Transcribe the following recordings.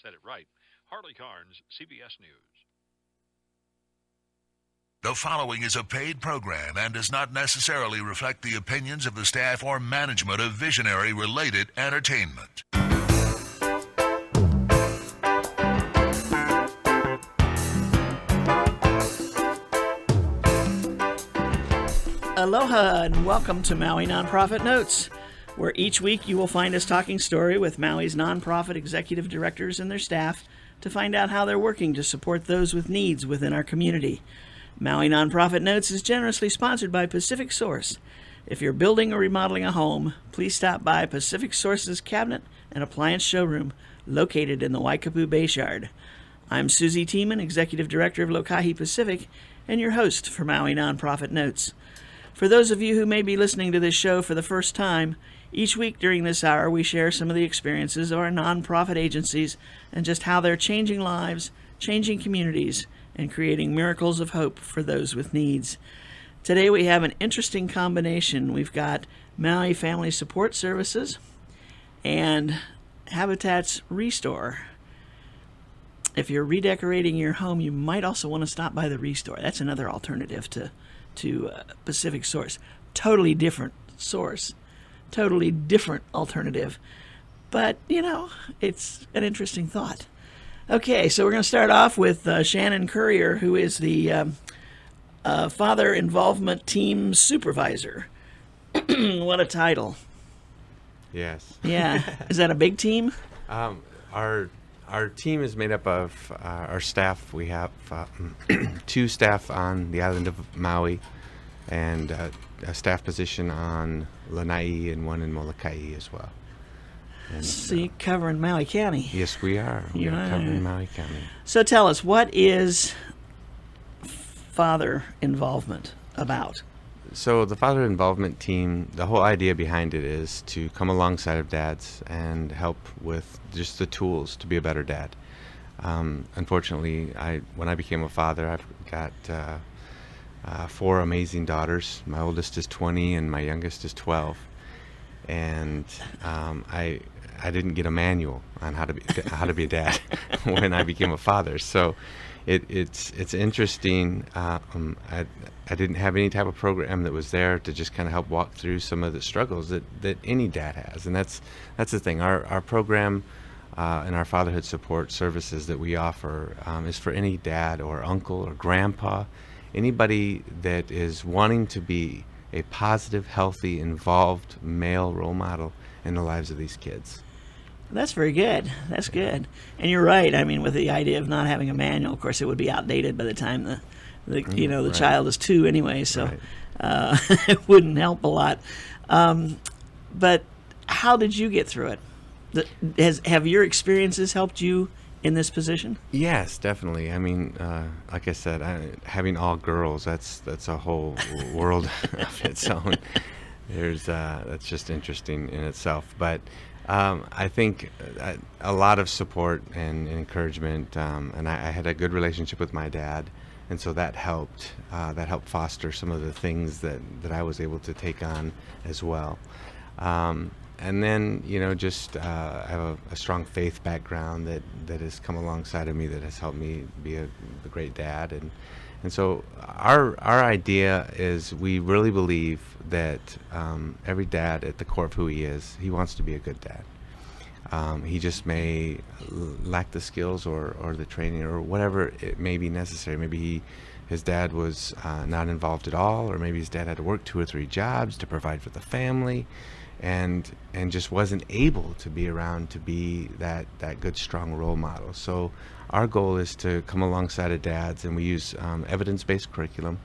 said it right. Harley Carnes, CBS News. The following is a paid program and does not necessarily reflect the opinions of the staff or management of Visionary-related entertainment. Aloha and welcome to Maui Nonprofit Notes, where each week you will find us talking story with Maui's nonprofit executive directors and their staff to find out how they're working to support those with needs within our community. Maui Nonprofit Notes is generously sponsored by Pacific Source. If you're building or remodeling a home, please stop by Pacific Source's cabinet and appliance showroom located in the Waikapu Bayshard. I'm Susie Tiemann, Executive Director of Lokahi Pacific, and your host for Maui Nonprofit Notes. For those of you who may be listening to this show for the first time, each week during this hour we share some of the experiences of our nonprofit agencies and just how they're changing lives, changing communities, and creating miracles of hope for those with needs. Today we have an interesting combination. We've got Maui Family Support Services and Habitat's Restore. If you're redecorating your home, you might also want to stop by the Restore. That's another alternative to Pacific Source. Totally different source. Totally different alternative. But, you know, it's an interesting thought. Okay, so we're going to start off with Shannon Currier, who is the Father Involvement Team Supervisor. What a title. Yes. Yeah. Is that a big team? Our team is made up of our staff. We have 2 staff on the island of Maui and a staff position on Lanai and one in Molokai as well. And, so you're covering Maui County. Yes, we are. We are covering Maui County. So tell us, what is father involvement about? So the father involvement team, the whole idea behind it is to come alongside of dads and help with just the tools to be a better dad. Unfortunately, when I became a father, I've got 4 amazing daughters. My oldest is 20 and my youngest is 12. And I didn't get a manual on how to be a dad when I became a father. So it's interesting. I didn't have any type of program that was there to just kind of help walk through some of the struggles that any dad has, and that's the thing. Our program and our fatherhood support services that we offer is for any dad or uncle or grandpa, anybody that is wanting to be a positive, healthy, involved male role model in the lives of these kids. That's very good. That's good. And you're right. I mean, with the idea of not having a manual, of course, it would be outdated by the time the right. child is 2 anyway, so right. It wouldn't help a lot. But how did you get through it? Have your experiences helped you in this position? Yes, definitely. I mean, like I said, having all girls, that's a whole world of its own. That's just interesting in itself. But I think a lot of support and encouragement, and I had a good relationship with my dad, and so that helped foster some of the things that I was able to take on as well. And then, just I have a strong faith background that has come alongside of me that has helped me be a great dad. And so our idea is we really believe that every dad, at the core of who he is, he wants to be a good dad. He just may lack the skills or the training or whatever it may be necessary. Maybe his dad was not involved at all, or maybe his dad had to work 2 or 3 jobs to provide for the family, and just wasn't able to be around to be that good, strong role model. So our goal is to come alongside of dads, and we use evidence-based curriculum,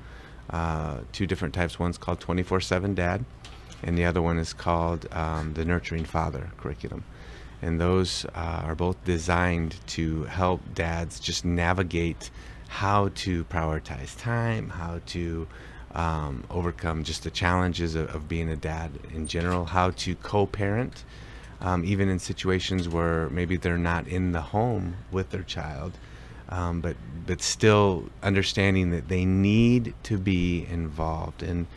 2 different types. One's called 24/7 Dad, and the other one is called the Nurturing Father curriculum. And those are both designed to help dads just navigate how to prioritize time, how to overcome just the challenges of being a dad in general, how to co-parent, even in situations where maybe they're not in the home with their child, but still understanding that they need to be involved. And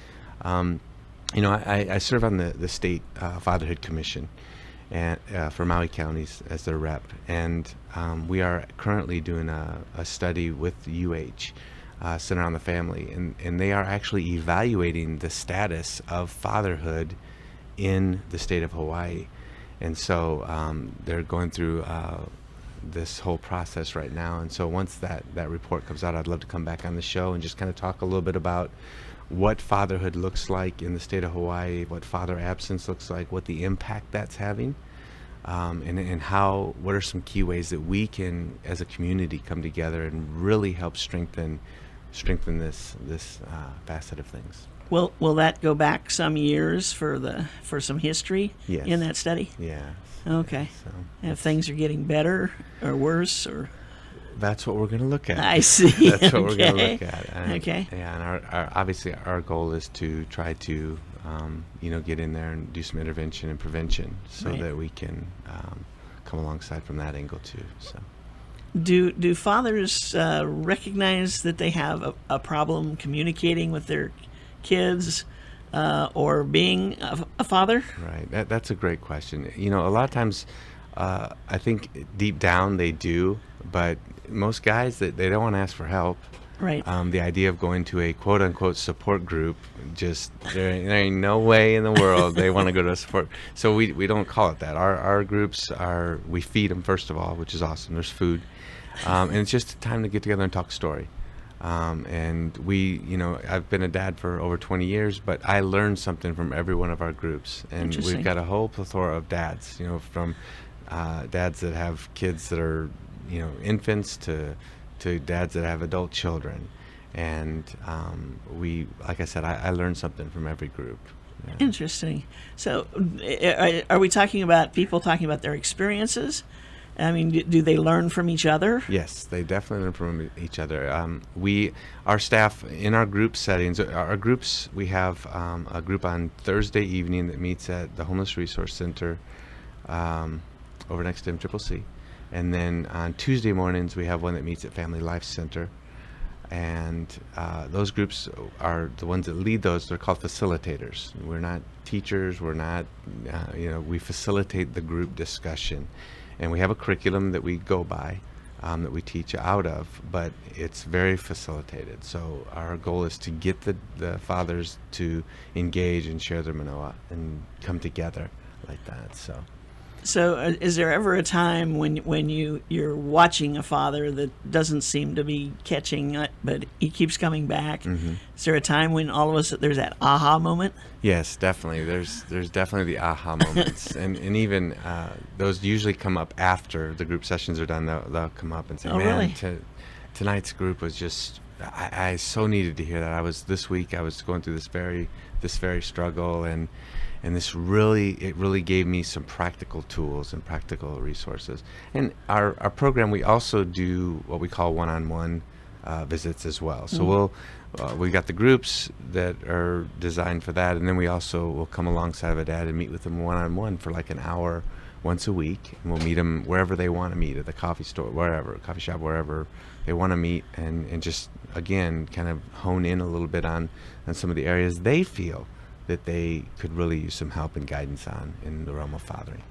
I serve on the state fatherhood commission, and for Maui counties as their rep. And we are currently doing a study with UH, Center on the Family, and they are actually evaluating the status of fatherhood in the state of Hawaii. And so they're going through this whole process right now. And so once that report comes out, I'd love to come back on the show and just kind of talk a little bit about what fatherhood looks like in the state of Hawaii, what father absence looks like, what the impact that's having, and what are some key ways that we can, as a community, come together and really help strengthen this facet of things. Will that go back some years for some history Yes. in that study? Yeah. Okay. So If things are getting better or worse, or that's what we're going to look at. I see. That's what we're going to Okay. look at. And, Okay. Yeah, and our obviously our goal is to try to get in there and do some intervention and prevention, so Right. that we can come alongside from that angle too. So. Do fathers recognize that they have a problem communicating with their kids or being a father? Right. That's a great question. A lot of times, I think deep down they do, but most guys they don't want to ask for help. Right. The idea of going to a quote unquote support group, just there ain't no way in the world they want to go to a support. So we don't call it that. Our groups we feed them first of all, which is awesome. There's food, and it's just a time to get together and talk story. And I've been a dad for over 20 years, but I learned something from every one of our groups. And Interesting. we've got a whole plethora of dads, from dads that have kids that are, infants to dads that have adult children. And like I said, I learned something from every group. Yeah. Interesting. So, are we talking about people talking about their experiences? I mean, do they learn from each other? Yes, they definitely learn from each other. Our staff in our group settings, our groups, we have a group on Thursday evening that meets at the Homeless Resource Center over next to MCCC. And then on Tuesday mornings, we have one that meets at Family Life Center. And those groups are the ones that lead those. They're called facilitators. We're not teachers. We're not, we facilitate the group discussion. And we have a curriculum that we go by, that we teach out of, but it's very facilitated. So our goal is to get the fathers to engage and share their manoa and come together like that. So, is there ever a time when you're watching a father that doesn't seem to be catching it, but he keeps coming back? Mm-hmm. Is there a time when all of a sudden there's that aha moment? Yes, definitely. There's definitely the aha moments, and even those usually come up after the group sessions are done. They'll come up and say, Oh, "Man, really? Tonight's group was just I so needed to hear that. This week I was going through this very struggle, and this really gave me some practical tools and practical resources." And our program, we also do what we call one-on-one visits as well. So we got the groups that are designed for that, and then we also will come alongside of a dad and meet with them one-on-one for like an hour once a week, and we'll meet them wherever they want to meet, at the coffee store, coffee shop, wherever they want to meet, and just again kind of hone in a little bit on some of the areas they feel that they could really use some help and guidance on in the realm of fathering.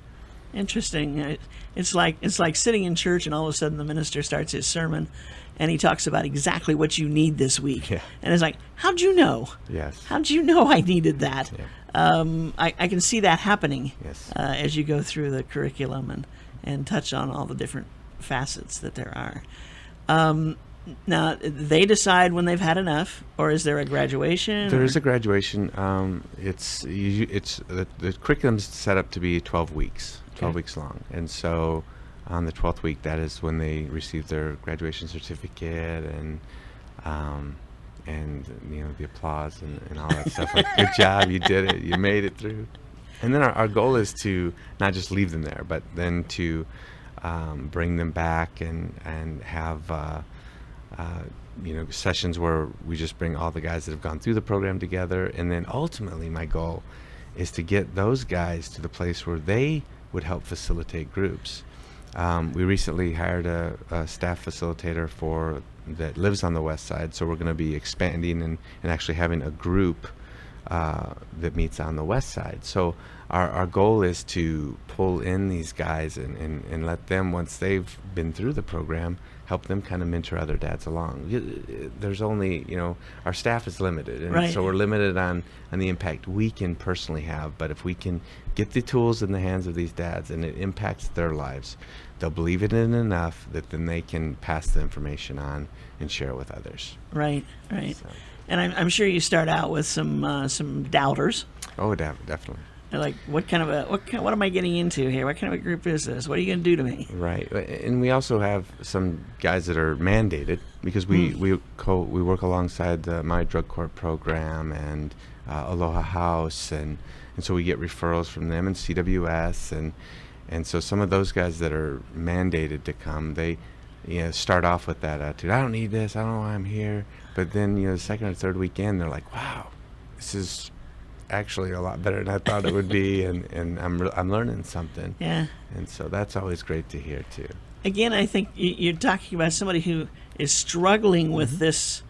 Interesting. It's like sitting in church and all of a sudden the minister starts his sermon and he talks about exactly what you need this week. Yeah. And it's like, how'd you know? Yes. How'd you know I needed that? Yeah. I can see that happening. Yes. As you go through the curriculum and touch on all the different facets that there are. Now, they decide when they've had enough, or is there a graduation? There is a graduation. It's the curriculum's set up to be 12 weeks, 12 Okay. weeks long, and so on the 12th week, that is when they receive their graduation certificate and the applause and all that stuff. Like, good job, you did it, you made it through. And then our goal is to not just leave them there, but then to bring them back and have sessions where we just bring all the guys that have gone through the program together. And then ultimately my goal is to get those guys to the place where they would help facilitate groups. We recently hired a staff facilitator that lives on the west side, so we're going to be expanding and actually having a group that meets on the west side. So our goal is to pull in these guys and let them, once they've been through the program, help them kind of mentor other dads along. There's only, our staff is limited, and Right. so we're limited on the impact we can personally have. But if we can get the tools in the hands of these dads and it impacts their lives, they'll believe it in enough that then they can pass the information on and share it with others. Right. So, And I'm sure you start out with some doubters. oh, definitely. They're like, what am I getting into here? What kind of a group is this? What are you going to do to me? Right, and we also have some guys that are mandated because we work alongside the My Drug Court program and Aloha House, and so we get referrals from them and CWS, and so some of those guys that are mandated to come, they start off with that attitude. I don't need this. I don't know why I'm here. But then the second or third weekend, they're like, wow, this is actually a lot better than I thought it would be, and I'm learning something. Yeah. And so that's always great to hear too. Again, I think you're talking about somebody who is struggling with this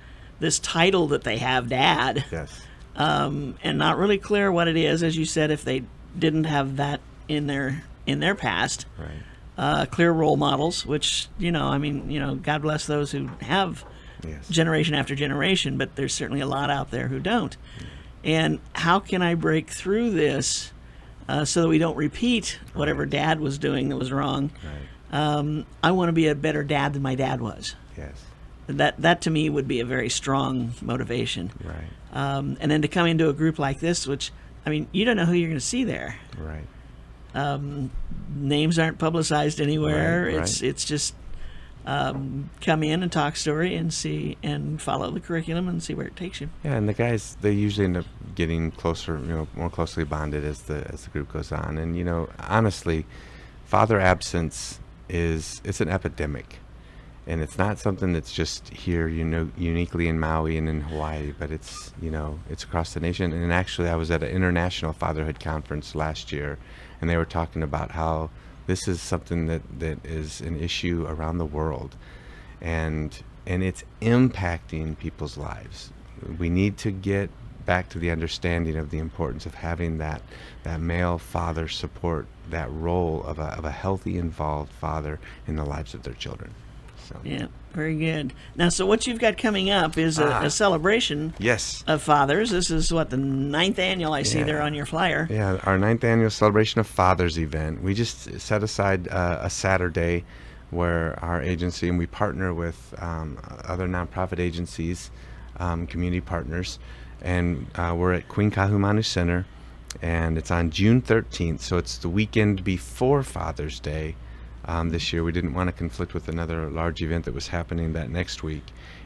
title that they have, Dad. Yes. And not really clear what it is, as you said, if they didn't have that in their past. Right. Clear role models, which God bless those who have Yes. generation after generation, but there's certainly a lot out there who don't. And how can I break through this so that we don't repeat whatever Dad was doing that was wrong? Right. I want to be a better dad than my dad was. Yes. That to me would be a very strong motivation. Right. And then to come into a group like this, which, you don't know who you're going to see there. Right. Names aren't publicized anywhere. Right. It's just come in and talk story and see and follow the curriculum and see where it takes you. Yeah, and the guys, they usually end up getting closer, more closely bonded as the group goes on. And honestly, father absence it's an epidemic, and it's not something that's just here, uniquely in Maui and in Hawaii, but it's it's across the nation. And actually, I was at an international fatherhood conference last year, and they were talking about how this is something that is an issue around the world, and it's impacting people's lives. We need to get back to the understanding of the importance of having that male father support that role of a healthy, involved father in the lives of their children. So. Yeah, very good. Now, so what you've got coming up is a celebration Yes. of fathers. This is what, the 9th annual I see there on your flyer. Yeah, our 9th annual Celebration of Fathers event. We just set aside a Saturday where our agency, and we partner with other nonprofit agencies, community partners, and we're at Queen Kahumanu Center, and it's on June 13th, so it's the weekend before Father's Day. This year we didn't want to conflict with another large event that was happening that next week,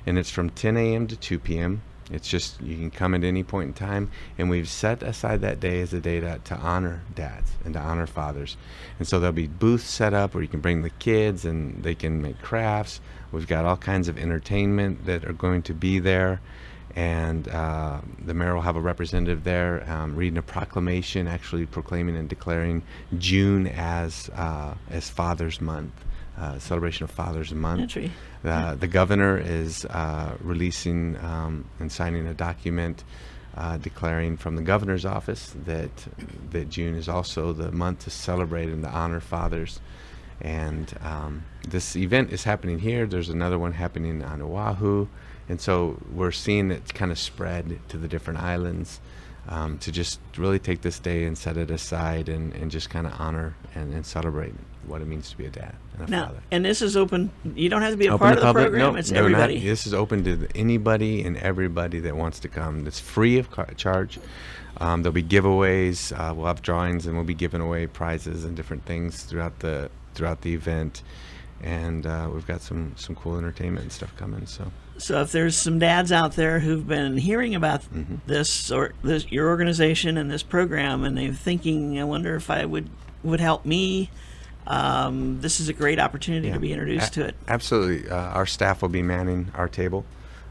and it's from 10 a.m. to 2 p.m. It's just, you can come at any point in time, and we've set aside that day as a day to honor dads and to honor fathers. And so there'll be booths set up where you can bring the kids and they can make crafts. We've got all kinds of entertainment that are going to be there, and the mayor will have a representative there reading a proclamation, actually proclaiming and declaring June as Father's Month, celebration of Father's Month. The governor is releasing and signing a document declaring from the governor's office that June is also the month to celebrate and to honor fathers. And this event is happening here. There's another one happening on Oahu. And so we're seeing it kind of spread to the different islands to just really take this day and set it aside and just kind of honor and celebrate what it means to be a dad and a father. And this is open. You don't have to be a Open part to of the public? program. No, It's no, everybody. this is open to anybody and everybody that wants to come. It's free of charge. There'll be giveaways. We'll have drawings, and we'll be giving away prizes and different things throughout the event. And we've got some cool entertainment and stuff coming. So if there's some dads out there who've been hearing about this or your organization and this program, and they're thinking, I wonder if I would help me, this is a great opportunity to be introduced to it. Absolutely. Our staff will be manning our table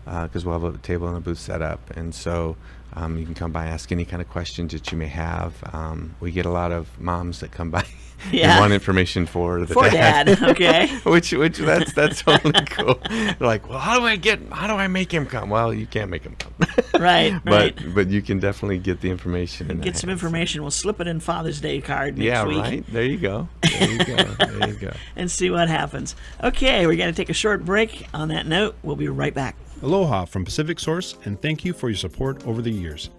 because we'll have a table and a booth set up. And so you can come by, ask any kind of questions that you may have. We get a lot of moms that come by Yeah. and want information for the For Dad, okay. which that's totally cool. They're like, well, how do I make him come? Well, you can't make him come. Right, right. But you can definitely get the information. Get some information. We'll slip it in Father's Day card next week. Yeah, right. There you go. There you go. There you go. And see what happens. Okay, we're going to take a short break. On that note, we'll be right back. Aloha from Pacific Source, and thank you for your support over the years.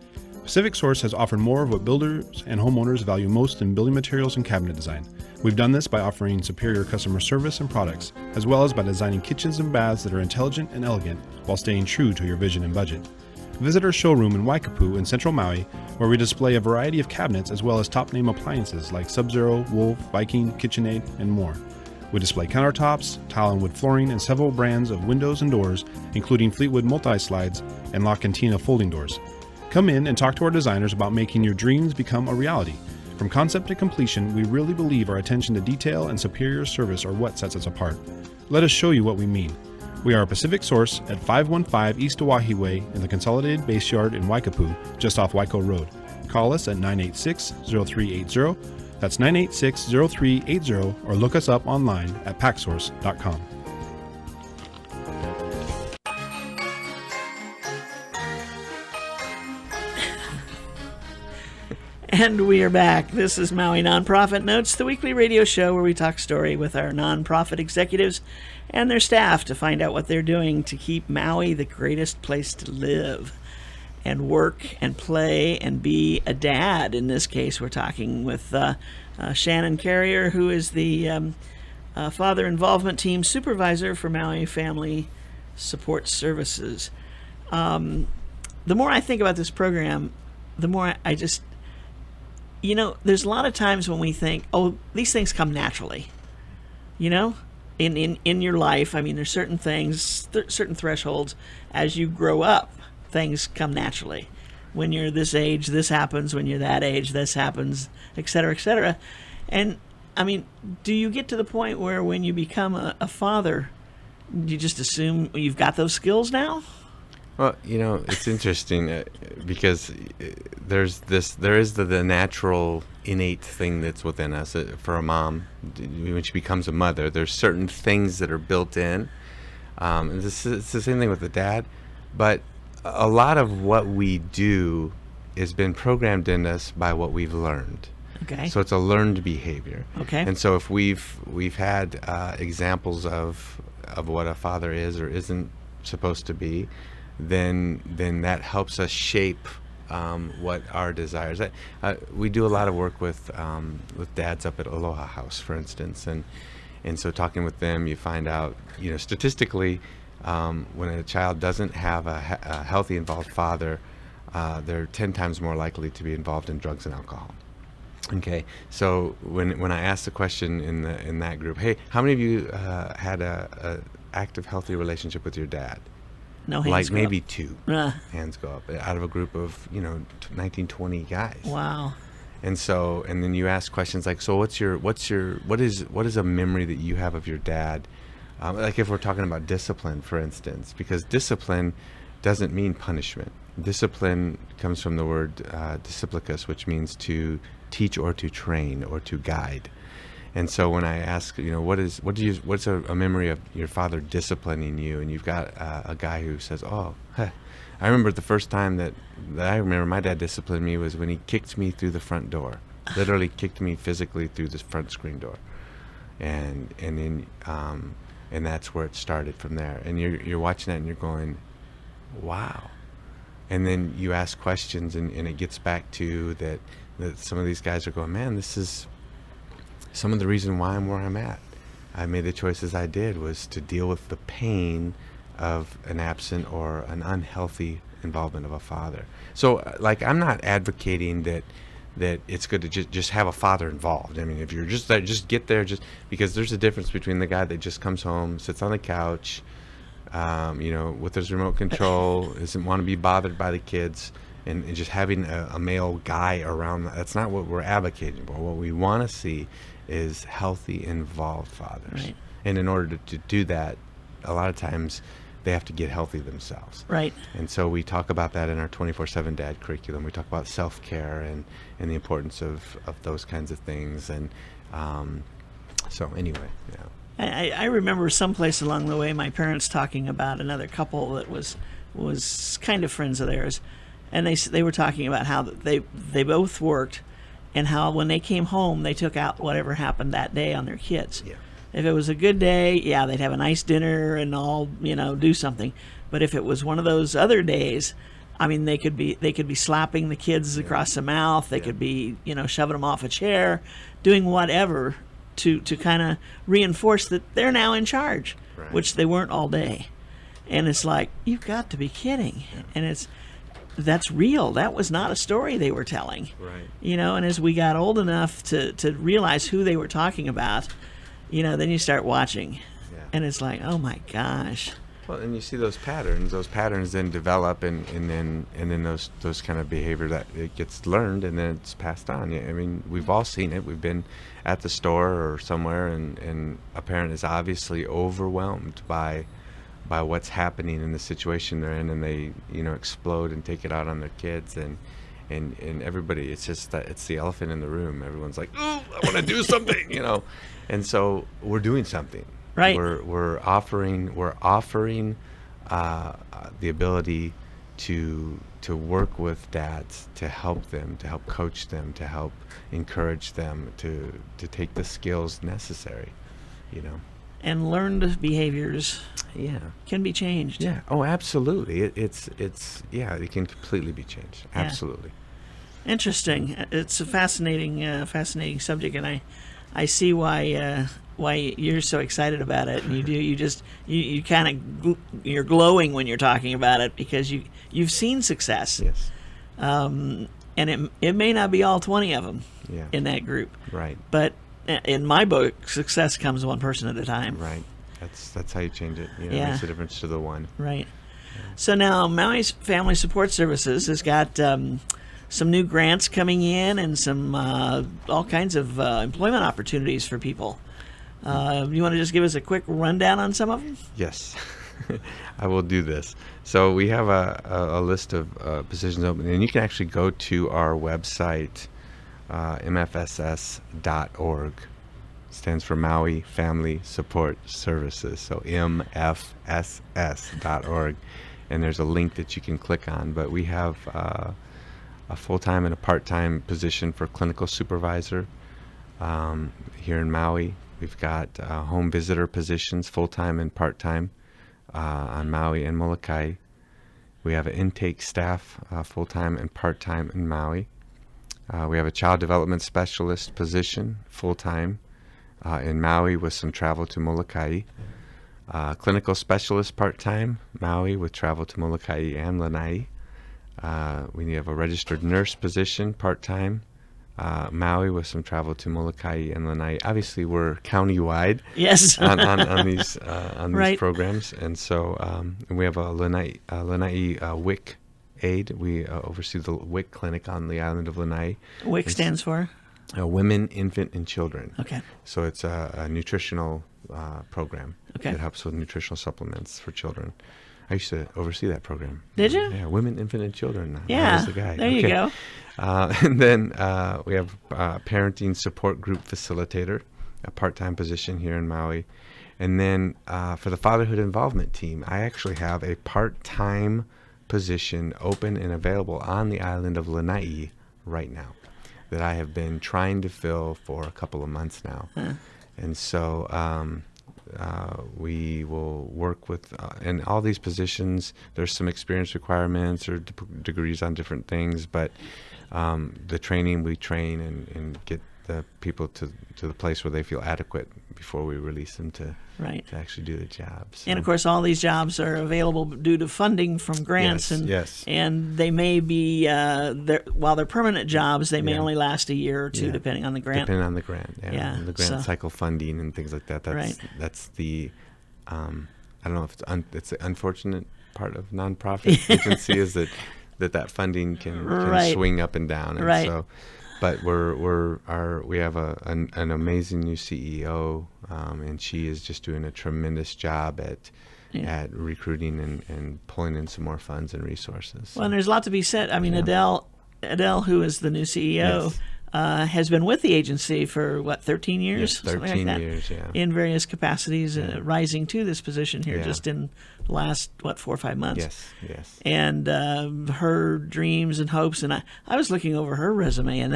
Pacific Source has offered more of what builders and homeowners value most in building materials and cabinet design. We've done this by offering superior customer service and products, as well as by designing kitchens and baths that are intelligent and elegant while staying true to your vision and budget. Visit our showroom in Waikapu in Central Maui, where we display a variety of cabinets as well as top-name appliances like Sub-Zero, Wolf, Viking, KitchenAid, and more. We display countertops, tile and wood flooring, and several brands of windows and doors, including Fleetwood multi-slides and La Cantina folding doors. Come in and talk to our designers about making your dreams become a reality. From concept to completion, we really believe our attention to detail and superior service are what sets us apart. Let us show you what we mean. We are a Pacific Source at 515 East Oahe Way in the Consolidated Base Yard in Waikapu, just off Waiko Road. Call us at 986-0380. That's 986-0380, or look us up online at packsource.com. And we are back. This is Maui Nonprofit Notes, the weekly radio show where we talk story with our nonprofit executives and their staff to find out what they're doing to keep Maui the greatest place to live and work and play and be a dad. In this case, we're talking with Shannon Carrier, who is the Father Involvement Team Supervisor for Maui Family Support Services. The more I think about this program, the more I just... You know, there's a lot of times when we think, oh, these things come naturally. You know, in your life, I mean, there's certain things, certain thresholds. As you grow up, things come naturally. When you're this age, this happens. When you're that age, this happens, et cetera, et cetera. And, I mean, do you get to the point where when you become a father, you just assume you've got those skills now? Well, you know, it's interesting because there is the natural innate thing that's within us. For a mom, when she becomes a mother, there's certain things that are built in. And it's the same thing with the dad, but a lot of what we do has been programmed in us by what we've learned. Okay. So it's a learned behavior. Okay. And so if we've had examples of what a father is or isn't supposed to be, then that helps us shape what our desires. We do a lot of work with dads up at Aloha House, for instance, and so talking with them, you find out, you know, statistically, when a child doesn't have a healthy, involved father, they're 10 times more likely to be involved in drugs and alcohol. Okay, so when I asked the question in that group, hey, how many of you had a active, healthy relationship with your dad? No hands like go maybe up. two hands go up out of a group of 19, 20 guys. Wow. And then you ask questions like, so what is a memory that you have of your dad? Like if we're talking about discipline, for instance, because discipline doesn't mean punishment. Discipline comes from the word disciplicus, which means to teach or to train or to guide. And so when I ask, what's a memory of your father disciplining you, and you've got a guy who says, I remember the first time that I remember my dad disciplined me was when he kicked me through the front door, literally kicked me physically through the front screen door, and that's where it started from there. And you're watching that and you're going, wow. And then you ask questions, and it gets back to that some of these guys are going, man, this is some of the reason why I'm where I'm at. I made the choices I did was to deal with the pain of an absent or an unhealthy involvement of a father. So, like, I'm not advocating that it's good to just have a father involved. I mean, if you're just there, just get there, just because there's a difference between the guy that just comes home, sits on the couch, with his remote control, doesn't want to be bothered by the kids, and just having a male guy around. That's not what we're advocating for. What we want to see is healthy, involved fathers. Right. And in order to do that, a lot of times they have to get healthy themselves. Right. And so we talk about that in our 24/7 Dad curriculum. We talk about self-care and the importance of those kinds of things. And So anyway, yeah. I remember someplace along the way my parents talking about another couple that was kind of friends of theirs, and they were talking about how they both worked, and how when they came home they took out whatever happened that day on their kids. Yeah. If it was a good day, yeah, they'd have a nice dinner and all, do something. But if it was one of those other days, I mean, they could be slapping the kids across the mouth. They could be, shoving them off a chair, doing whatever to kind of reinforce that they're now in charge, Right. which they weren't all day. And it's like, you've got to be kidding. And that's real. That was not a story they were telling. Right. And as we got old enough to realize who they were talking about, then you start watching. Yeah. And it's like, oh my gosh. Well, and you see those patterns. Those patterns then develop, and then those kind of behavior that it gets learned, and then it's passed on. I mean, we've all seen it. We've been at the store or somewhere, and a parent is obviously overwhelmed by what's happening in the situation they're in, and they explode and take it out on their kids, and everybody. It's just that it's the elephant in the room. Everyone's like, "Oh, I want to do something," and so we're doing something. Right. We're offering the ability to work with dads, to help them, to help coach them, to help encourage them to take the skills necessary, And learned behaviors Yeah. can be changed. Yeah. Oh, absolutely. It can completely be changed. Yeah. Absolutely. Interesting. It's a fascinating subject, and I see why you're so excited about it. And you kind of you're glowing when you're talking about it because you've seen success. Yes. And it may not be all 20 of them Yeah. in that group, Right. but in my book, success comes one person at a time. Right. That's how you change it. It Yeah. makes a difference to the one. Right. So now Maui's Family Support Services has got some new grants coming in and some all kinds of employment opportunities for people. You want to just give us a quick rundown on some of them? Yes. I will do this. So we have a list of positions open, and you can actually go to our website, mfss.org. Stands for Maui Family Support Services. So mfss.org. And there's a link that you can click on. But we have a full-time and a part-time position for clinical supervisor here in Maui. We've got home visitor positions, full-time and part-time, on Maui and Molokai. We have an intake staff, full-time and part-time in Maui. We have a child development specialist position, full-time, in Maui with some travel to Molokai. Clinical specialist part-time, Maui with travel to Molokai and Lanai. We have a registered nurse position part-time, Maui with some travel to Molokai and Lanai. Obviously, we're county-wide. Yes. on these Right. programs, and so and we have a Lanai WIC aide. We oversee the WIC clinic on the island of Lanai. WIC stands for? Women, Infant, and Children. Okay. So it's a nutritional program Okay. that helps with nutritional supplements for children. I used to oversee that program. Did you? Yeah, Women, Infant, and Children. I Yeah. was the guy. There you go. And then we have parenting support group facilitator, a part-time position here in Maui. And then for the fatherhood involvement team, I actually have a part-time position open and available on the island of Lanai right now that I have been trying to fill for a couple of months now. Huh. And so we will work with, in all these positions, there's some experience requirements or degrees on different things, but the training, we train and get the people to the place where they feel adequate before we release them to Right. actually do the jobs. And of course, all these jobs are available due to funding from grants, Yes. and they may be while they're permanent jobs, they may Yeah. only last a year or two, Yeah. depending on the grant. Depending on the grant, Yeah, the grant so- cycle funding and things like that. That's the I don't know if it's the unfortunate part of nonprofit agency is that funding can Right. swing up and down, and Right. so. But we have an amazing new CEO, and she is just doing a tremendous job at recruiting and pulling in some more funds and resources. Well, and there's a lot to be said. I mean, Yeah. Adele, who is the new CEO, Yes. has been with the agency for, 13 years? Yes, Something 13 like that, years, yeah. in various capacities, rising to this position here just in the last, 4 or 5 months. Yes. And her dreams and hopes, and I was looking over her resume, and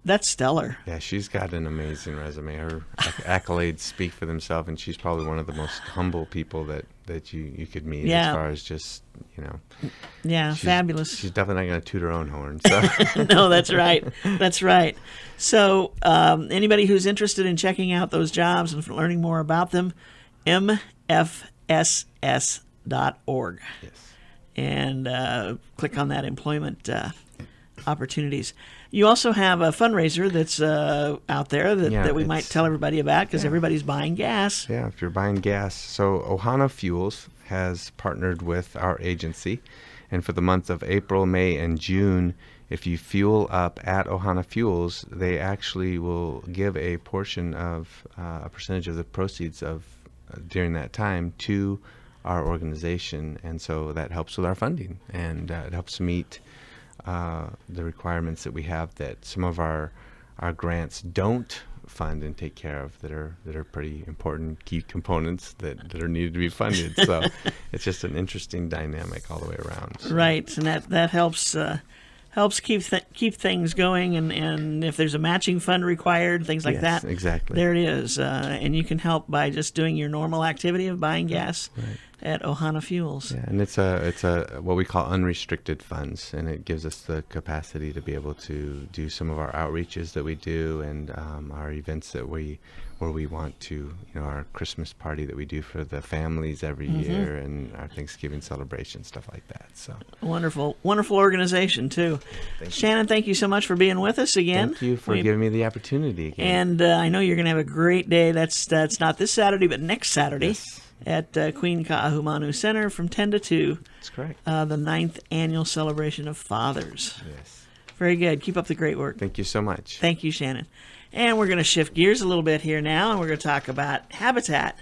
that's stellar. Yeah, she's got an amazing resume. Her accolades speak for themselves, and she's probably one of the most humble people that you could meet as far as just, fabulous. She's definitely not going to toot her own horn. So. No, that's right. That's right. So anybody who's interested in checking out those jobs and learning more about them, mfss.org. Yes. And click on that employment opportunities. You also have a fundraiser that's out there that we might tell everybody about, because everybody's buying gas. Yeah, if you're buying gas. So Ohana Fuels has partnered with our agency, and for the month of April, May, and June, if you fuel up at Ohana Fuels, they actually will give a portion of a percentage of the proceeds of during that time to our organization, and so that helps with our funding, and it helps meet the requirements that we have that some of our grants don't fund and take care of, that are pretty important key components that are needed to be funded. So it's just an interesting dynamic all the way around. So. Right, and that helps keep things going, and if there's a matching fund required, things like that, exactly. There it is, and you can help by just doing your normal activity of buying gas at Ohana Fuels. Yeah, and it's a what we call unrestricted funds, and it gives us the capacity to be able to do some of our outreaches that we do, and our events that where we want to, our Christmas party that we do for the families every year, and our Thanksgiving celebration, stuff like that. So wonderful organization too. Shannon, thank you so much for being with us again. Thank you for giving me the opportunity again. And I know you're going to have a great day. That's not this Saturday, but next Saturday. Yes. At Queen Ka'ahumanu Center from 10 to 2. That's correct. The 9th annual celebration of fathers. Yes. Very good. Keep up the great work. Thank you so much. Thank you, Shannon. And we're going to shift gears a little bit here now, and we're going to talk about Habitat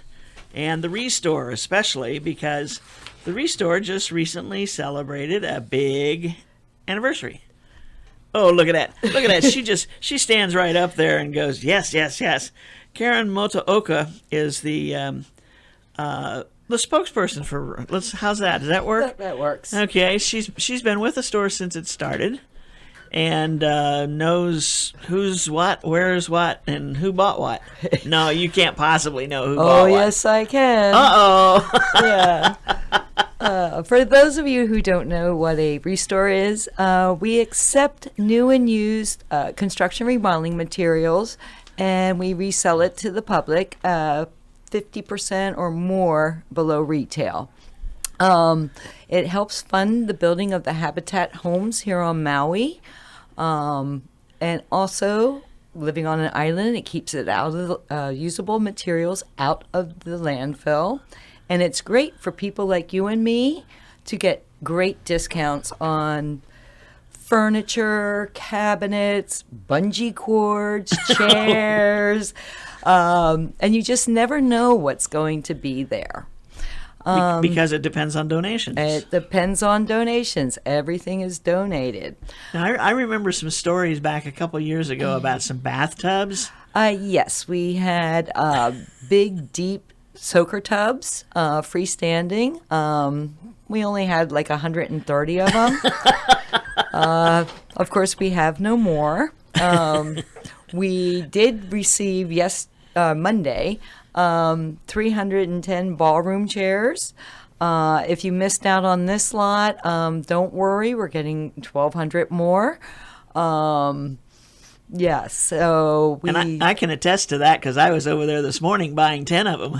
and the Restore, especially because the Restore just recently celebrated a big anniversary. Oh, look at that. Look at that. She stands right up there and goes, yes, yes, yes. Karen Moto'oka is the spokesperson for. How's that? Does that work? That works. Okay, she's been with the store since it started, and knows who's what, where's what, and who bought what. No, you can't possibly know who bought what. Oh, yes, I can. Uh-oh. Yeah. For those of you who don't know what a restore is, we accept new and used construction remodeling materials, and we resell it to the public 50% or more below retail. It helps fund the building of the Habitat homes here on Maui. And also, living on an island, it keeps it out of the usable materials out of the landfill. And it's great for people like you and me to get great discounts on furniture, cabinets, bungee cords, chairs, and you just never know what's going to be there. Because it depends on donations. It depends on donations. Everything is donated. Now, I remember some stories back a couple years ago about some bathtubs. Yes, we had big, deep soaker tubs, freestanding. We only had like 130 of them. Of course, we have no more. We did receive, Monday, 310 ballroom chairs. If you missed out on this lot, don't worry. We're getting 1,200 more. Yes, so we... And I can attest to that because I was over there this morning buying 10 of them.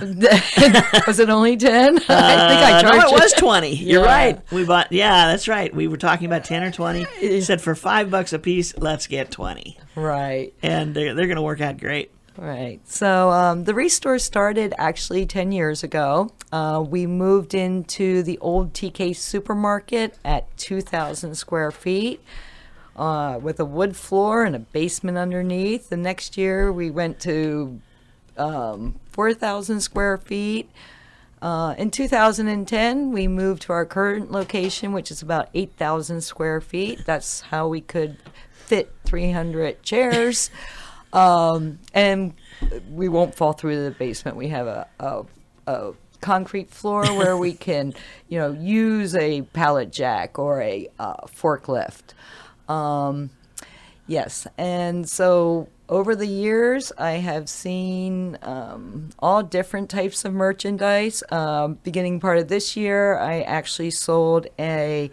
Was it only 10? I think I charged No, it was 20. You're Yeah. right. We bought... Yeah, that's right. We were talking about 10 or 20. He said for $5 a piece, let's get 20. Right. And they're going to work out great. Right. So the Restore started actually 10 years ago. We moved into the old TK supermarket at 2,000 square feet with a wood floor and a basement underneath. The next year we went to 4,000 square feet. In 2010, we moved to our current location, which is about 8,000 square feet. That's how we could fit 300 chairs. And we won't fall through the basement. We have a concrete floor where we can, use a pallet jack or a forklift. Yes, and so over the years, I have seen all different types of merchandise. Beginning part of this year, I actually sold a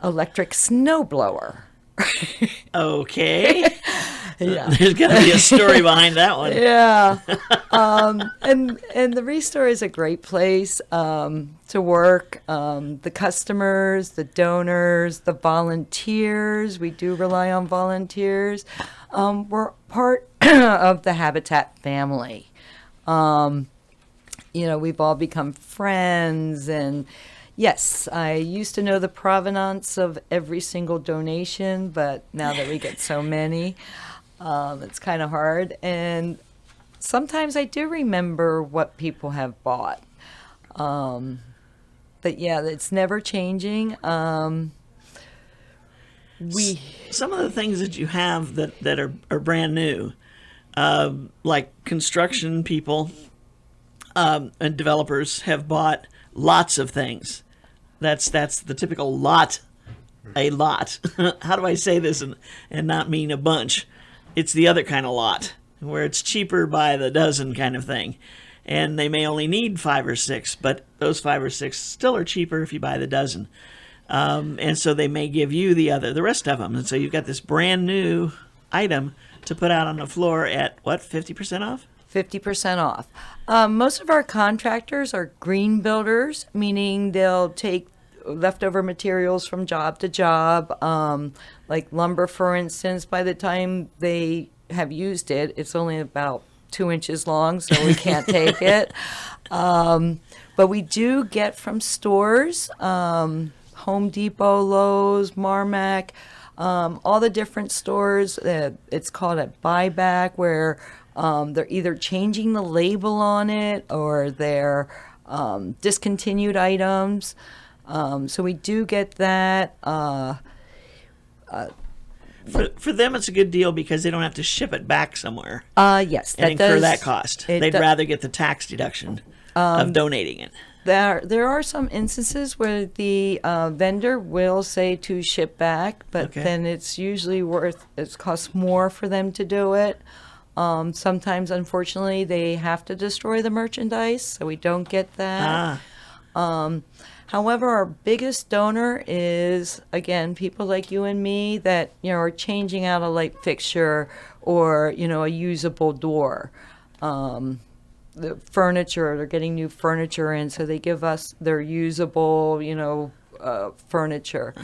electric snowblower. Okay. Yeah. There's got to be a story behind that one. Yeah. And the Restore is a great place to work. The customers, the donors, the volunteers, we do rely on volunteers. We're part of the Habitat family. We've all become friends, and yes, I used to know the provenance of every single donation, but now that we get so many, it's kind of hard. And sometimes I do remember what people have bought. But yeah, it's never changing. Some of the things that you have that are brand new, like construction people and developers have bought lots of things. That's the typical lot, a lot. How do I say this and not mean a bunch? It's the other kind of lot, where it's cheaper by the dozen kind of thing. And they may only need 5 or 6, but those 5 or 6 still are cheaper if you buy the dozen. And so they may give you the rest of them. And so you've got this brand new item to put out on the floor at, what, 50% off? 50% off. Most of our contractors are green builders, meaning they'll take leftover materials from job to job. Like lumber, for instance, by the time they have used it, it's only about 2 inches long, so we can't take it. But we do get from stores, Home Depot, Lowe's, Marmac, all the different stores. It's called a buyback, where they're either changing the label on it or they're discontinued items. So we do get that. For them, it's a good deal because they don't have to ship it back somewhere. Yes, and incur that cost. They'd rather get the tax deduction of donating it. There are some instances where the vendor will say to ship back, but then it's usually it costs more for them to do it. Sometimes, unfortunately, they have to destroy the merchandise, so we don't get that. However, our biggest donor is, again, people like you and me that are changing out a light fixture or a usable door. The furniture, they're getting new furniture in, so they give us their usable, furniture.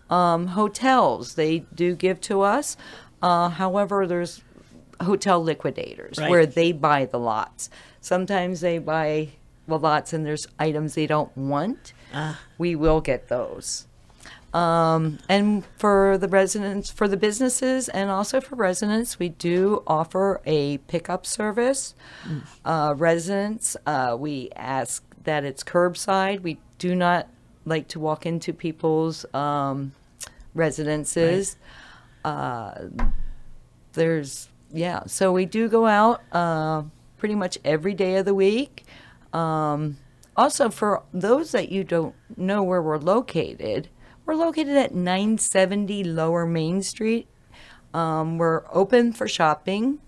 Hotels, they do give to us. However, there's hotel liquidators where they buy the lots. Sometimes they buy the lots and there's items they don't want. We will get those. And for the residents, for the businesses, and also for residents, we do offer a pickup service. Residents, we ask that it's curbside. We do not like to walk into people's residences. So we do go out pretty much every day of the week. Also, for those that you don't know where we're located at 970 Lower Main Street. We're open for shopping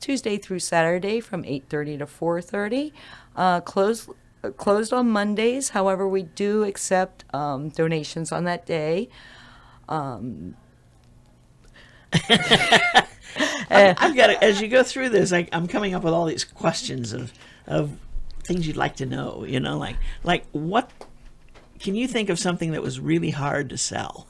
Tuesday through Saturday from 8:30 to 4:30. Closed on Mondays. However, we do accept donations on that day. I've got to, as you go through this, I'm coming up with all these questions of things you'd like to know. Like what can you think of something that was really hard to sell?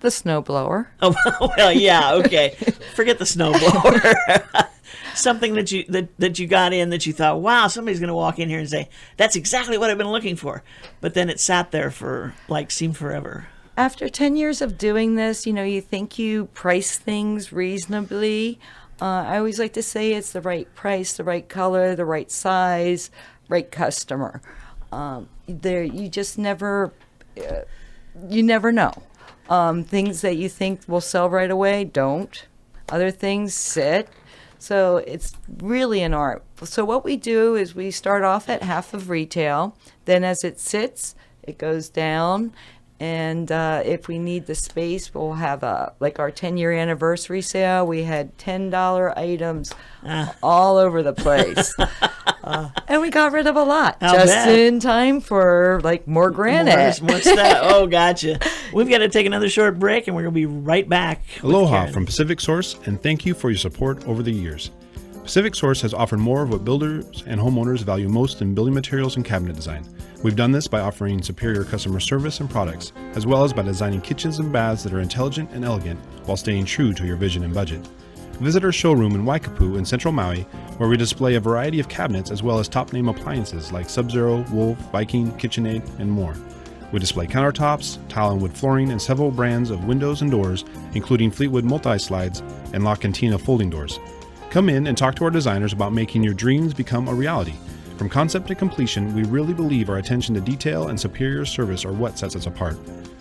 The snowblower. Oh well, yeah, okay. Forget the snowblower. Something that you got in that you thought, wow, somebody's going to walk in here and say, that's exactly what I've been looking for. But then it sat there for seemed forever. After 10 years of doing this, you think you price things reasonably. I always like to say it's the right price, the right color, the right size, right customer. There, you just never, you never know. Things that you think will sell right away don't. Other things sit. So it's really an art. So what we do is we start off at half of retail. Then as it sits, it goes down. And if we need the space, we'll have like our 10-year anniversary sale. We had $10 items all over the place. And we got rid of a lot in time for like more granite. More stuff. Oh, gotcha. We've got to take another short break, and we're going to be right back. Aloha from Pacific Source, and thank you for your support over the years. Pacific Source has offered more of what builders and homeowners value most in building materials and cabinet design. We've done this by offering superior customer service and products, as well as by designing kitchens and baths that are intelligent and elegant while staying true to your vision and budget. Visit our showroom in Waikapu in Central Maui, where we display a variety of cabinets as well as top-name appliances like Sub-Zero, Wolf, Viking, KitchenAid, and more. We display countertops, tile and wood flooring, and several brands of windows and doors, including Fleetwood multi-slides and La Cantina folding doors. Come in and talk to our designers about making your dreams become a reality. From concept to completion, we really believe our attention to detail and superior service are what sets us apart.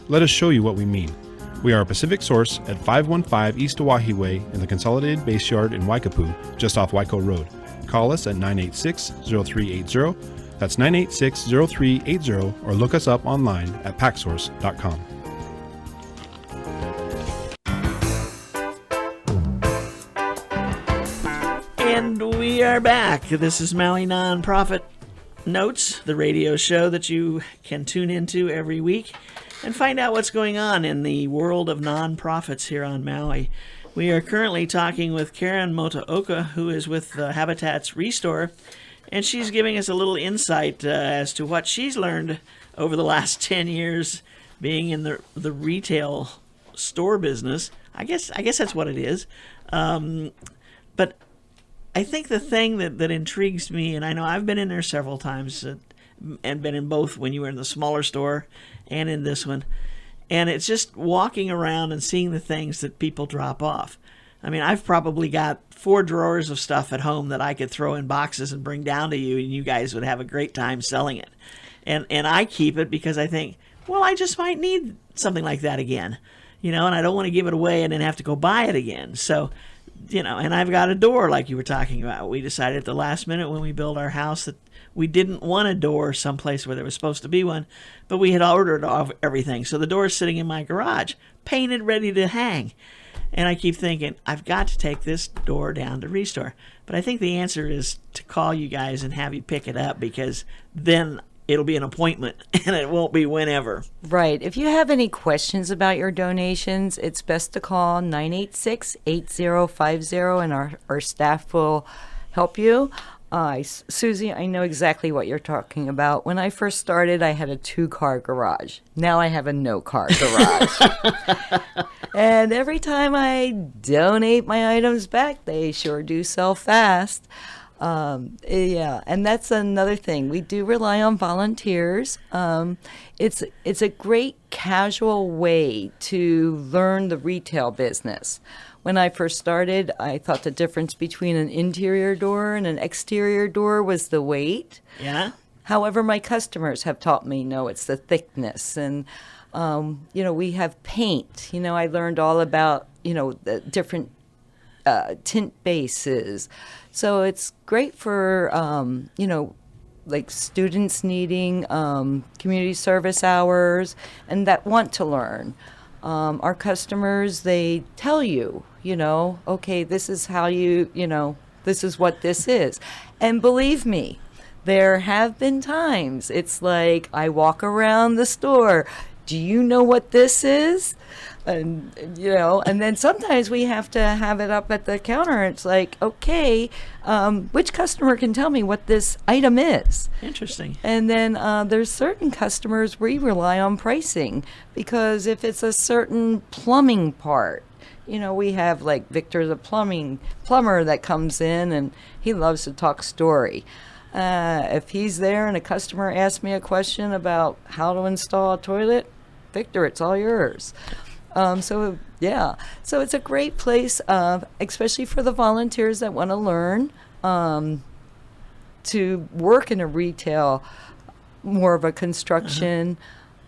Let us show you what we mean. We are a Pacific Source at 515 East Oahe Way in the Consolidated Base Yard in Waikapu, just off Waiko Road. Call us at 986-0380. That's 986-0380, or look us up online at packsource.com. And we are back. This is Maui Nonprofit Notes, the radio show that you can tune into every week and find out what's going on in the world of nonprofits here on Maui. We are currently talking with Karen Motaoka, who is with Habitat's Restore, and she's giving us a little insight as to what she's learned over the last 10 years being in the retail store business. I guess that's what it is. But I think the thing that intrigues me, and I know I've been in there several times and been in both when you were in the smaller store and in this one, and it's just walking around and seeing the things that people drop off. I mean, I've probably got 4 drawers of stuff at home that I could throw in boxes and bring down to you, and you guys would have a great time selling it. And I keep it because I think, well, I just might need something like that again, and I don't want to give it away and then have to go buy it again. So, and I've got a door like you were talking about. We decided at the last minute when we built our house that we didn't want a door someplace where there was supposed to be one, but we had ordered off everything. So the door is sitting in my garage, painted, ready to hang. And I keep thinking, I've got to take this door down to Restore. But I think the answer is to call you guys and have you pick it up, because then it'll be an appointment and it won't be whenever. Right. If you have any questions about your donations, it's best to call 986-8050 and our staff will help you. Susie, I know exactly what you're talking about. When I first started, I had a 2-car garage. Now I have a no-car garage. And every time I donate my items back, they sure do sell fast. Yeah, and that's another thing. We do rely on volunteers. It's a great casual way to learn the retail business. When I first started, I thought the difference between an interior door and an exterior door was the weight. Yeah. However, my customers have taught me, no, it's the thickness. And, we have paint. I learned all about, the different tint bases. So it's great for, like students needing community service hours and that want to learn. Our customers, they tell you, okay, this is how this is what this is. And believe me, there have been times it's like I walk around the store. Do you know what this is? And, and then sometimes we have to have it up at the counter. It's like, okay, which customer can tell me what this item is? Interesting. And then there's certain customers we rely on pricing, because if it's a certain plumbing part, we have like Victor the plumber that comes in and he loves to talk story. If he's there and a customer asks me a question about how to install a toilet, Victor, it's all yours. So it's a great place, especially for the volunteers that want to learn to work in a retail more of a construction.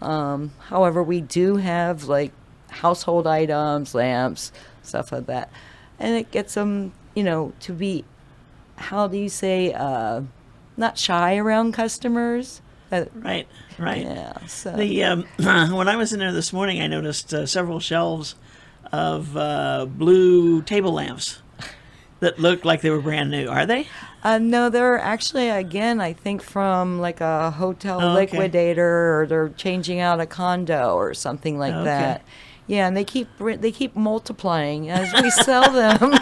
However, we do have like household items, lamps, stuff like that. And it gets them, to be, how do you say, not shy around customers. Right. Yeah. So. When I was in there this morning, I noticed several shelves of blue table lamps that looked like they were brand new. Are they? No, they're actually, again, I think from like a hotel okay. liquidator, or they're changing out a condo or something like Okay. that. Yeah, and they keep multiplying as we sell them.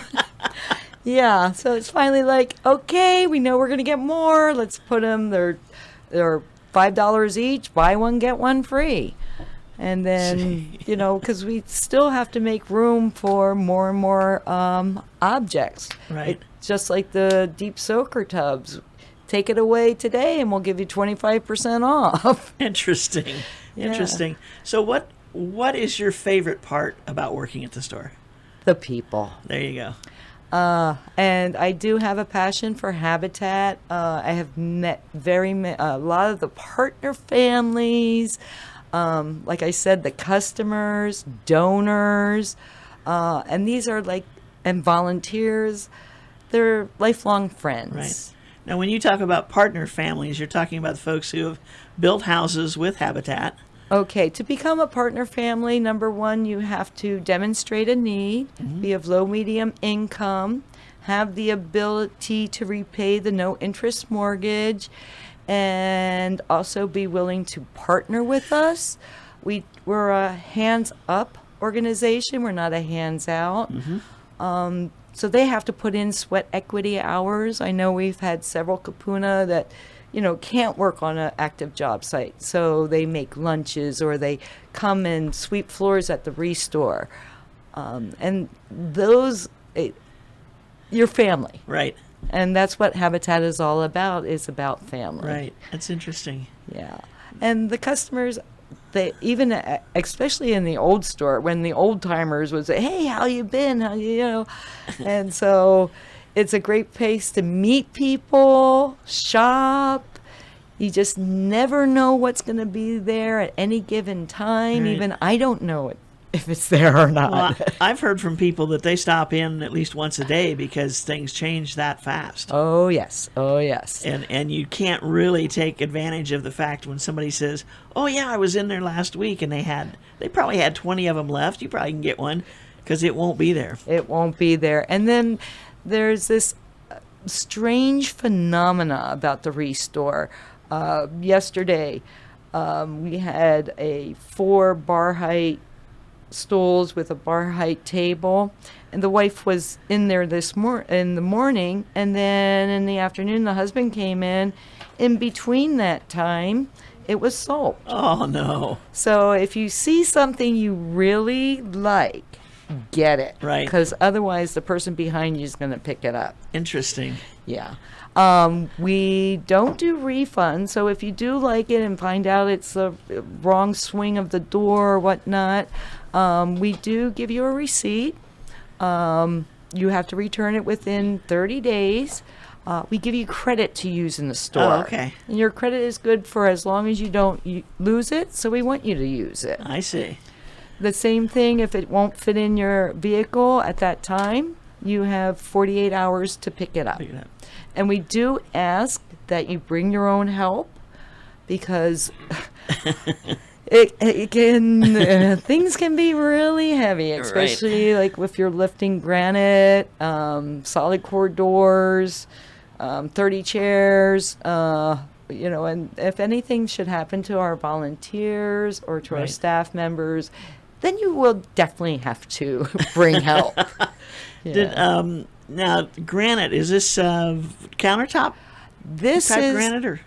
Yeah, so it's finally like, okay, we know we're gonna get more. Let's put them. They're $5 each. Buy one, get one free. And then, because we still have to make room for more and more objects. Right. It's just like the deep soaker tubs. Take it away today and we'll give you 25% off. Interesting. Yeah. Interesting. So what is your favorite part about working at the store? The people. There you go. And I do have a passion for habitat. I have met a lot of the partner families. Like I said, the customers, donors, and these are and volunteers. They're lifelong friends. Right. Now, when you talk about partner families, you're talking about the folks who have built houses with habitat. Okay, to become a partner family, number one, you have to demonstrate a need, be of low, medium income, have the ability to repay the no-interest mortgage, and also be willing to partner with us. We're a hands-up organization. We're not a hands-out. So they have to put in sweat equity hours. I know we've had several Kapuna that can't work on an active job site. So they make lunches, or they come and sweep floors at the restore. And those, your family. Right. And that's what Habitat is all about, is about family. Right. That's interesting. Yeah. And the customers, they even, especially in the old store, when the old timers would say, hey, how you been? And so it's a great place to meet people, shop. You just never know what's going to be there at any given time. Right. Even I don't know if it's there or not. Well, I've heard from people that they stop in at least once a day because things change that fast. Oh, yes. Oh, yes. And you can't really take advantage of the fact when somebody says, oh, yeah, I was in there last week, and they probably had 20 of them left. You probably can get one because it won't be there. It won't be there. And then there's this strange phenomena about the restore. Yesterday, we had 4 bar height stools with a bar height table, and the wife was in there in the morning, and then in the afternoon the husband came in. In between that time, it was sold. Oh, no. So if you see something you really like, get it. Right. Because otherwise the person behind you is going to pick it up. Interesting. Yeah. We don't do refunds, so if you do like it and find out it's the wrong swing of the door or whatnot, we do give you a receipt. You have to return it within 30 days. We give you credit to use in the store. Oh, okay. And your credit is good for as long as you don't lose it, so we want you to use it. I see. The same thing, if it won't fit in your vehicle at that time, you have 48 hours to pick it up. Pick it up. And we do ask that you bring your own help, because it can things can be really heavy, especially like if you're lifting granite, solid core doors, 30 chairs, and if anything should happen to our volunteers or to our Right. staff members, then you will definitely have to bring help. Yeah. Now, granite, is this countertop This type is granite or?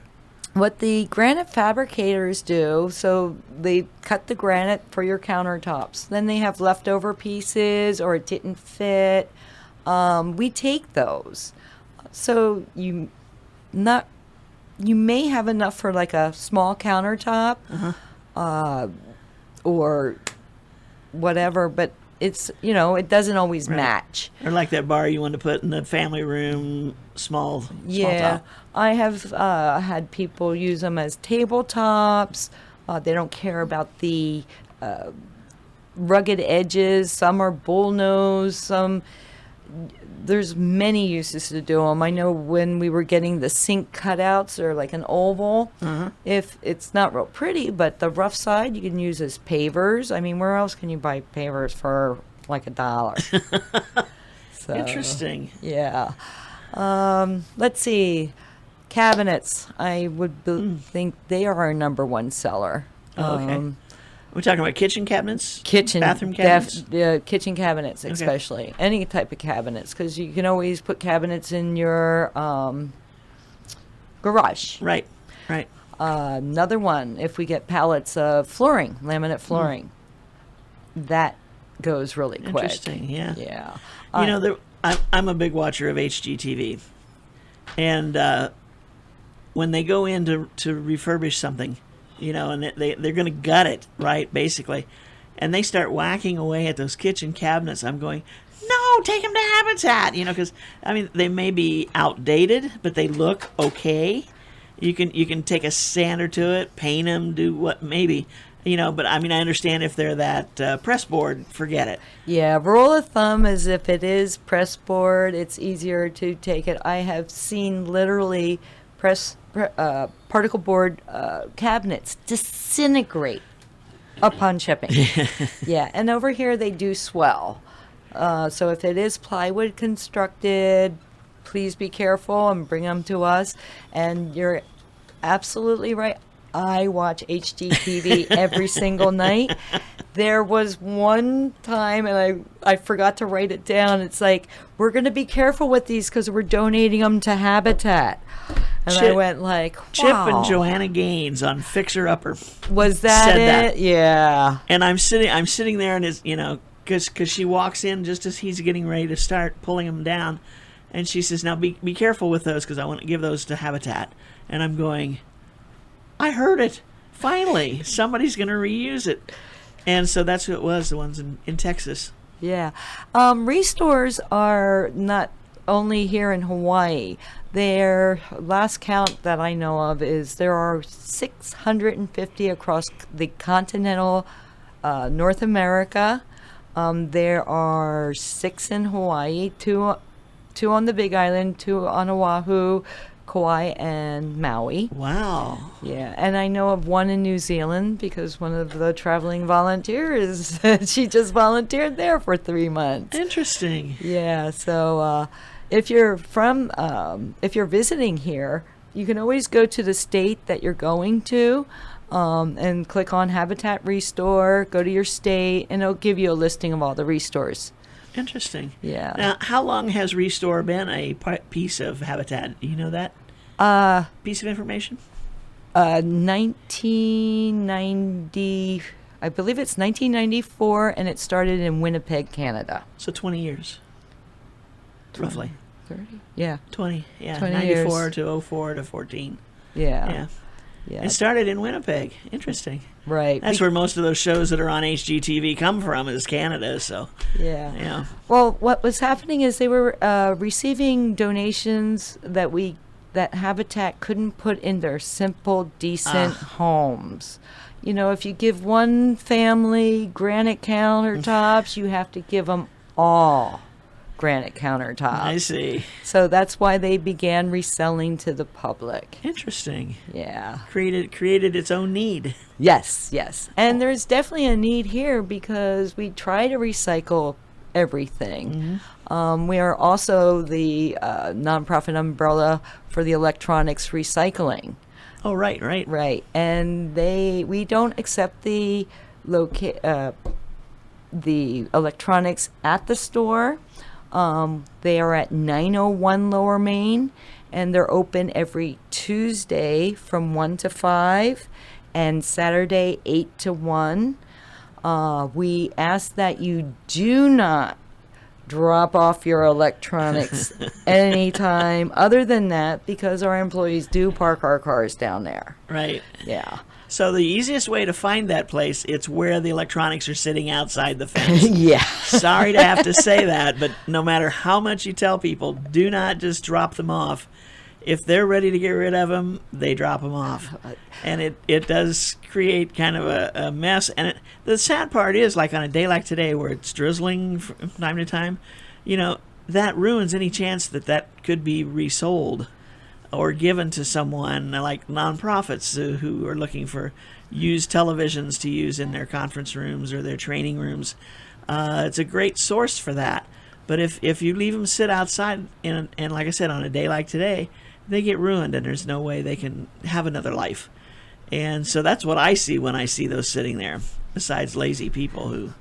what the granite fabricators do. So they cut the granite for your countertops. Then they have leftover pieces, or it didn't fit. We take those. So you may have enough for like a small countertop, or whatever, but it's, it doesn't always match. Or like that bar you want to put in the family room, small Yeah, top. I have had people use them as tabletops. They don't care about the rugged edges. Some are bullnose. There's many uses to do them. I know when we were getting the sink cutouts, or like an oval, if it's not real pretty, but the rough side you can use as pavers. I mean, where else can you buy pavers for like $1? So, Interesting. yeah. Let's see. Cabinets. I would think they are our number one seller. Oh, okay. We're talking about kitchen cabinets? Kitchen, bathroom cabinets? kitchen cabinets, especially any type of cabinets, because you can always put cabinets in your garage. Right. Another one, if we get pallets of flooring, laminate flooring, that goes really quick. Interesting. Yeah. Yeah. I'm a big watcher of HGTV, and when they go in to refurbish something, and they're going to gut it, right, basically, and they start whacking away at those kitchen cabinets, I'm going, no, take them to Habitat, because, they may be outdated, but they look okay. You can take a sander to it, paint them, do what, maybe, but, I understand if they're that press board, forget it. Yeah, rule of thumb is if it is press board, it's easier to take it. I have seen literally particle board cabinets disintegrate upon shipping. Yeah, and over here they do swell. So if it is plywood constructed, please be careful and bring them to us. And you're absolutely right. I watch HGTV every single night. There was one time, and I forgot to write it down. It's like, we're going to be careful with these because we're donating them to Habitat. And I went like, wow. Chip and Joanna Gaines on Fixer Upper. Was that said it? That. Yeah. And I'm sitting there, and because she walks in just as he's getting ready to start pulling them down, and she says, "Now be careful with those because I want to give those to Habitat." And I'm going, I heard it. Finally, somebody's going to reuse it. And so that's who it was, the ones in Texas. Yeah. Restores are not only here in Hawaii. Their last count that I know of is there are 650 across the continental North America. There are 6 in Hawaii, 2 on the Big Island, 2 on Oahu, Kauai, and Maui. Wow. Yeah, and I know of 1 in New Zealand because one of the traveling volunteers, she just volunteered there for 3 months. Interesting. Yeah, so if you're visiting here, you can always go to the state that you're going to and click on Habitat Restore, go to your state, and it'll give you a listing of all the restores. Interesting. Yeah. Now, how long has Restore been a piece of Habitat? Do you know that? Piece of information? 1990, I believe it's 1994, and it started in Winnipeg, Canada. So 20 years. Roughly. 30? Yeah. 20, yeah. 20 94 years. to 04 to 14. Yeah. It started in Winnipeg. Interesting. Right. That's where most of those shows that are on HGTV come from, is Canada. So yeah. Well, what was happening is they were receiving donations that Habitat couldn't put in their simple, decent homes. If you give one family granite countertops, you have to give them all granite countertops. I see. So that's why they began reselling to the public. Interesting. Yeah. Created its own need. Yes. And there's definitely a need here because we try to recycle everything. Mm-hmm. We are also the nonprofit umbrella for the electronics recycling. Oh, right. Right. And we don't accept the electronics at the store. They are at 901 Lower Main, and they're open every Tuesday from 1 to 5 and Saturday 8 to 1. We ask that you do not drop off your electronics anytime other than that, because our employees do park our cars down there. Right. Yeah. So the easiest way to find that place, it's where the electronics are sitting outside the fence. Yeah. Sorry to have to say that, but no matter how much you tell people, do not just drop them off. If they're ready to get rid of them, they drop them off. And it does create kind of a mess. And the sad part is, like on a day like today where it's drizzling from time to time, that ruins any chance that could be resold or given to someone like nonprofits who are looking for used televisions to use in their conference rooms or their training rooms. It's a great source for that. But if you leave them sit outside, and like I said, on a day like today, they get ruined and there's no way they can have another life. And so that's what I see when I see those sitting there, besides lazy people who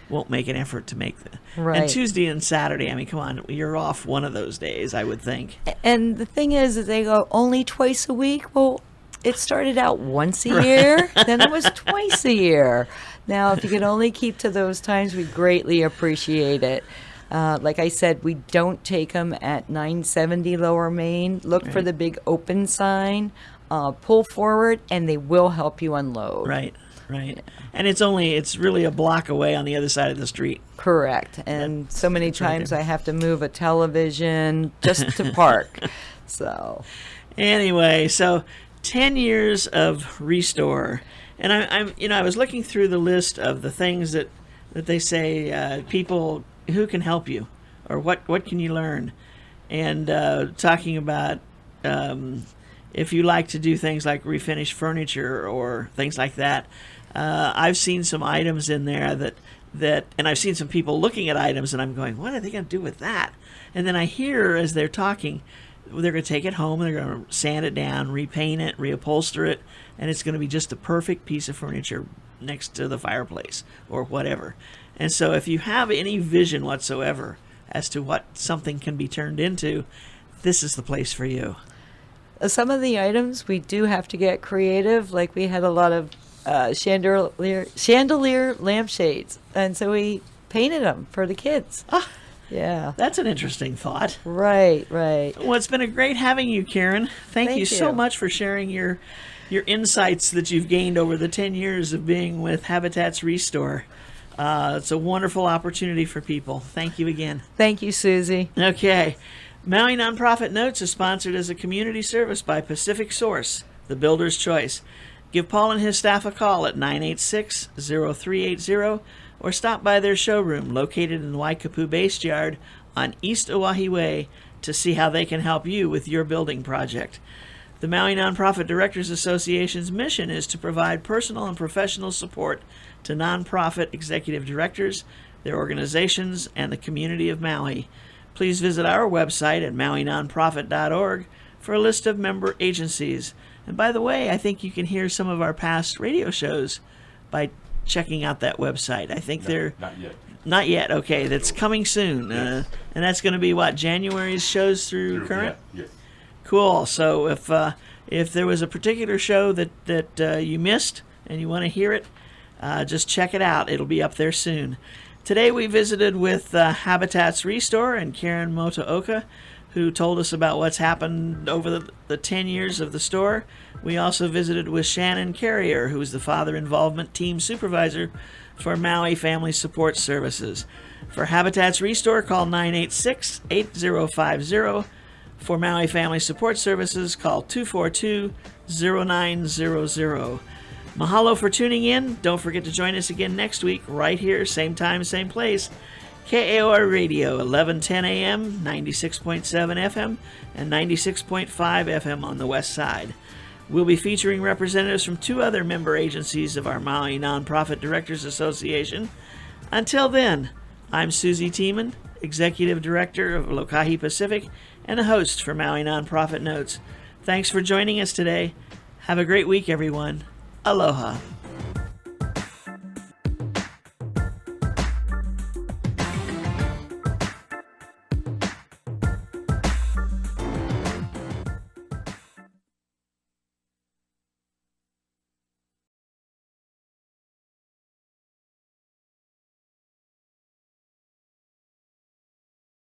won't make an effort to make them. Right. And Tuesday and Saturday, I mean, come on, you're off one of those days, I would think. And the thing is they go only twice a week. Well, it started out once a year, then it was twice a year. Now, if you could only keep to those times, we greatly appreciate it. Like I said, we don't take them at 970 Lower Main. Look for the big open sign, pull forward, and they will help you unload. Right. And it's really a block away on the other side of the street. Correct. And so many right times there. I have to move a television just to park. So Anyway, so 10 years of Restore. And I was looking through the list of the things that they say people who can help you, or what can you learn, and talking about if you like to do things like refinish furniture or things like that. I've seen some items in there that and I've seen some people looking at items and I'm going, what are they going to do with that? And then I hear as they're talking, they're going to take it home and they're going to sand it down, repaint it, reupholster it, and it's going to be just the perfect piece of furniture next to the fireplace or whatever. And so if you have any vision whatsoever as to what something can be turned into, this is the place for you. some of the items we do have to get creative. Like we had a lot of chandelier lampshades, and so we painted them for the kids. Ah, Yeah. that's an interesting thought. Right. Well, it's been a great having you, Karen. Thank you so you. much for sharing your insights that you've gained over the 10 years of being with Habitats Restore. It's a wonderful opportunity for people. Thank you again. Thank you, Susie. Okay. Maui Nonprofit Notes is sponsored as a community service by Pacific Source, the builder's choice. Give Paul and his staff a call at 986-0380 or stop by their showroom located in Waikapu Base Yard on East Oahe Way to see how they can help you with your building project. The Maui Nonprofit Directors Association's mission is to provide personal and professional support to nonprofit executive directors, their organizations, and the community of Maui. Please visit our website at mauinonprofit.org for a list of member agencies. And by the way, I think you can hear some of our past radio shows by checking out that website. I think they're... Not yet. Not yet. Okay, that's coming soon. Yes. And that's going to be what, January's shows through current? Yeah, yes. Cool. So if there was a particular show that you missed and you want to hear it, just check it out. It'll be up there soon. Today we visited with Habitats Restore and Karen Motooka, who told us about what's happened over the 10 years of the store. We also visited with Shannon Carrier, who's the Father Involvement Team Supervisor for Maui Family Support Services. For Habitats Restore, call 986-8050. For Maui Family Support Services, call 242-0900. Mahalo for tuning in. Don't forget to join us again next week, right here, same time, same place. KAOR Radio, 1110 AM, 96.7 FM, and 96.5 FM on the west side. We'll be featuring representatives from two other member agencies of our Maui Nonprofit Directors Association. Until then, I'm Susie Tiemann, Executive Director of Lokahi Pacific and a host for Maui Nonprofit Notes. Thanks for joining us today. Have a great week, everyone. Aloha.